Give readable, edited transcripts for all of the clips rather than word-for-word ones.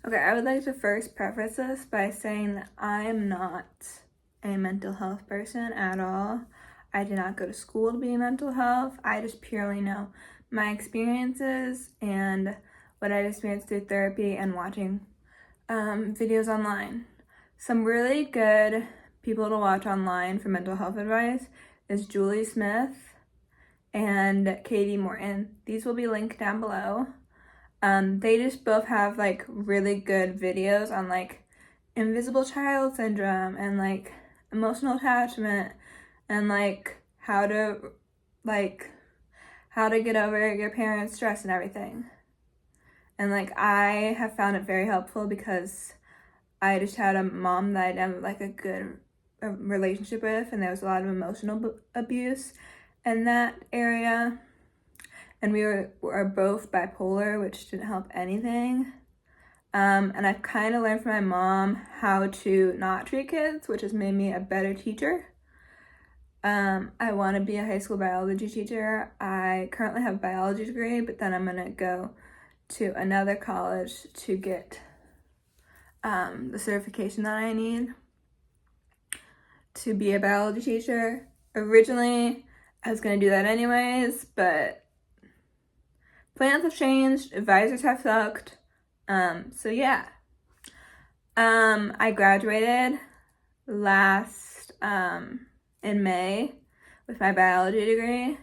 Okay, I would like to first preface this by saying that I am not a mental health person at all. I did not go to school to be mental health. I just purely know my experiences and what I've experienced through therapy and watching videos online. Some really good people to watch online for mental health advice is Julie Smith and Katie Morton. These will be linked down below. They just both have like really good videos on like invisible child syndrome and like emotional attachment and like how to get over your parents' stress and everything. And like I have found it very helpful because I just had a mom that I didn't have like a good relationship with, and there was a lot of emotional abuse in that area. And we were both bipolar, which didn't help anything. And I've kind of learned from my mom how to not treat kids, which has made me a better teacher. I want to be a high school biology teacher. I currently have a biology degree, but then I'm going to go to another college to get the certification that I need to be a biology teacher. Originally, I was going to do that anyways, but plans have changed, advisors have sucked, so yeah. I graduated last, in May with my biology degree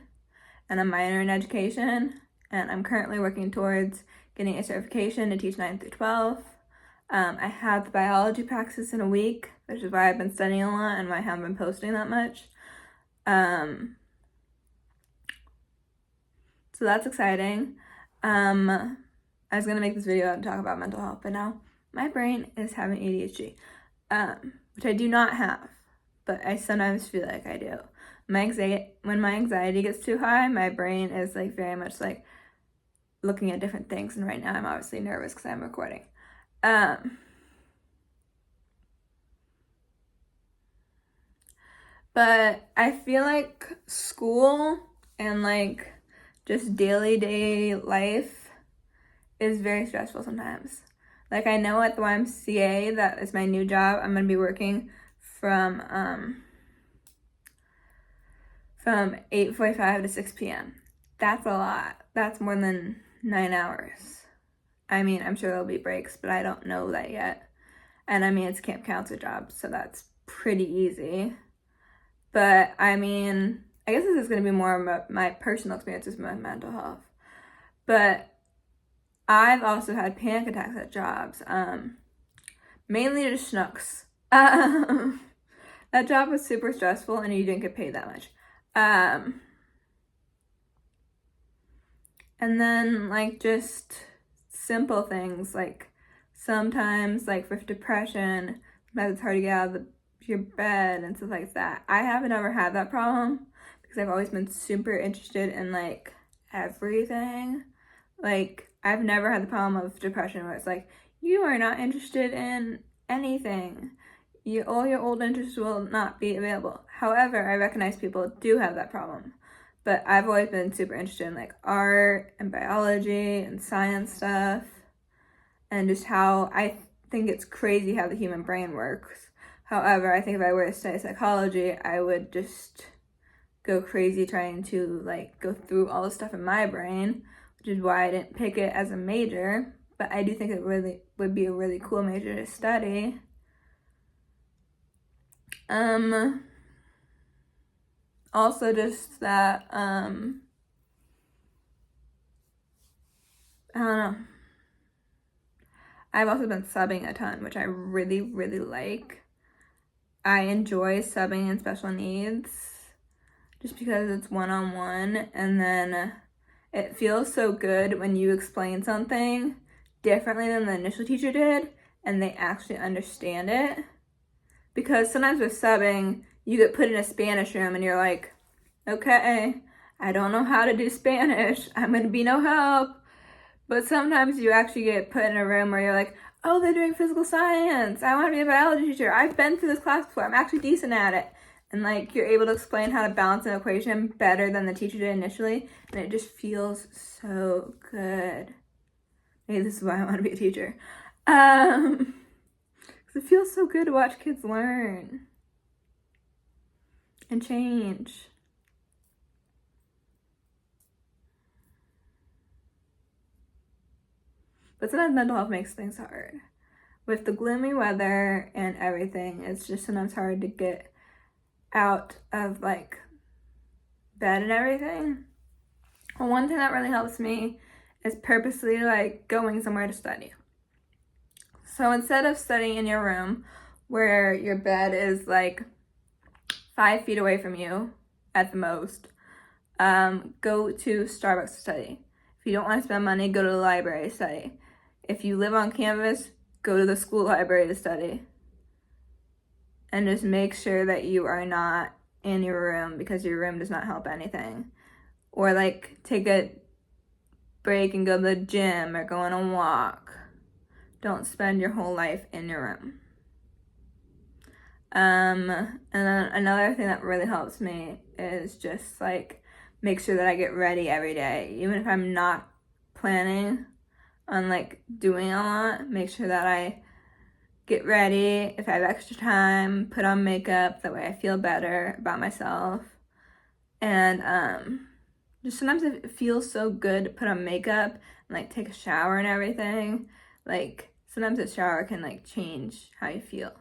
and a minor in education, and I'm currently working towards getting a certification to teach 9th through 12th. I have the biology practice in a week, which is why I've been studying a lot and why I haven't been posting that much. So that's exciting. I was gonna make this video and talk about mental health, but now my brain is having ADHD, which I do not have, but I sometimes feel like I do. When my anxiety gets too high, my brain is like very much like looking at different things, and right now I'm obviously nervous because I'm recording. But I feel like school and like just day life is very stressful sometimes. Like I know at the YMCA, that is my new job, I'm gonna be working from 8:45 to 6 p.m. That's a lot. That's more than 9 hours. I mean, I'm sure there'll be breaks, but I don't know that yet. And I mean, it's a camp counselor job, so that's pretty easy. But I mean, I guess this is going to be more about my personal experiences with my mental health. But I've also had panic attacks at jobs, mainly just schnooks. That job was super stressful and you didn't get paid that much. And then like just simple things like sometimes like with depression, sometimes it's hard to get out of your bed and stuff like that. I haven't ever had that problem because I've always been super interested in like everything. Like I've never had the problem of depression where it's like you are not interested in anything. All your old interests will not be available. However, I recognize people do have that problem. But I've always been super interested in like art and biology and science stuff, and just how I think it's crazy how the human brain works. However, I think if I were to study psychology, I would just go crazy trying to like go through all the stuff in my brain, which is why I didn't pick it as a major. But I do think it really would be a really cool major to study. Also just that, I don't know. I've also been subbing a ton, which I really like. I enjoy subbing in special needs just because it's one-on-one, and then it feels so good when you explain something differently than the initial teacher did and they actually understand it. Because sometimes with subbing, you get put in a Spanish room and you're like, okay, I don't know how to do Spanish. I'm gonna be no help. But sometimes you actually get put in a room where you're like, oh, they're doing physical science. I want to be a biology teacher. I've been through this class before. I'm actually decent at it. And like you're able to explain how to balance an equation better than the teacher did initially. And it just feels so good. Maybe this is why I want to be a teacher. 'Cause it feels so good to watch kids learn and change. But sometimes mental health makes things hard. With the gloomy weather and everything, it's just sometimes hard to get out of like bed and everything. And one thing that really helps me is purposely like going somewhere to study. So instead of studying in your room where your bed is like 5 feet away from you at the most, go to Starbucks to study. If you don't want to spend money, go to the library to study. If you live on campus, go to the school library to study. And just make sure that you are not in your room, because your room does not help anything. Or like take a break and go to the gym or go on a walk. Don't spend your whole life in your room. And then another thing that really helps me is just like make sure that I get ready every day. Even if I'm not planning on like doing a lot, make sure that I get ready. If I have extra time, put on makeup. That way I feel better about myself. And just sometimes it feels so good to put on makeup and like take a shower and everything. Like sometimes a shower can like change how you feel.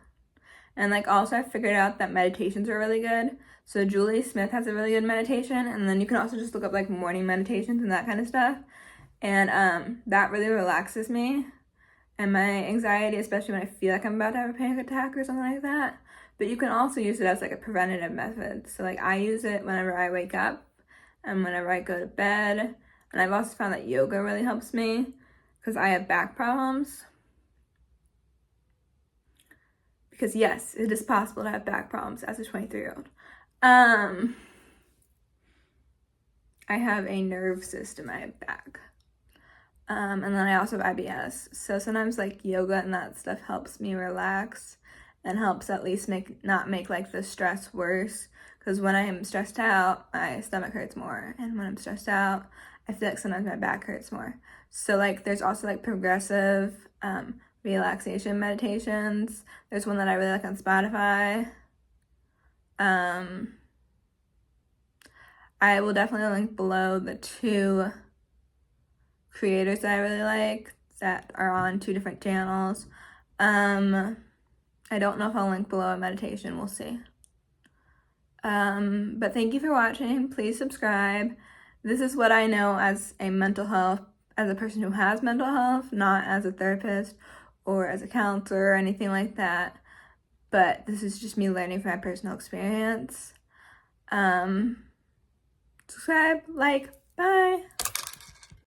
And like also I figured out that meditations are really good. So Julie Smith has a really good meditation, and then you can also just look up like morning meditations and that kind of stuff. And that really relaxes me and my anxiety, especially when I feel like I'm about to have a panic attack or something like that. But you can also use it as like a preventative method. So like I use it whenever I wake up and whenever I go to bed. And I've also found that yoga really helps me because I have back problems. Because yes, it is possible to have back problems as a 23-year-old. I have a nerve cyst in my back. And then I also have IBS. So sometimes like yoga and that stuff helps me relax and helps at least not make like the stress worse. Because when I am stressed out, my stomach hurts more. And when I'm stressed out, I feel like sometimes my back hurts more. So like there's also like progressive relaxation meditations. There's one that I really like on Spotify. I will definitely link below the 2 creators that I really like that are on 2 different channels. I don't know if I'll link below a meditation. We'll see. But thank you for watching. Please subscribe. This is what I know as a person who has mental health, not as a therapist or as a counselor or anything like that. But this is just me learning from my personal experience. Subscribe, like, bye.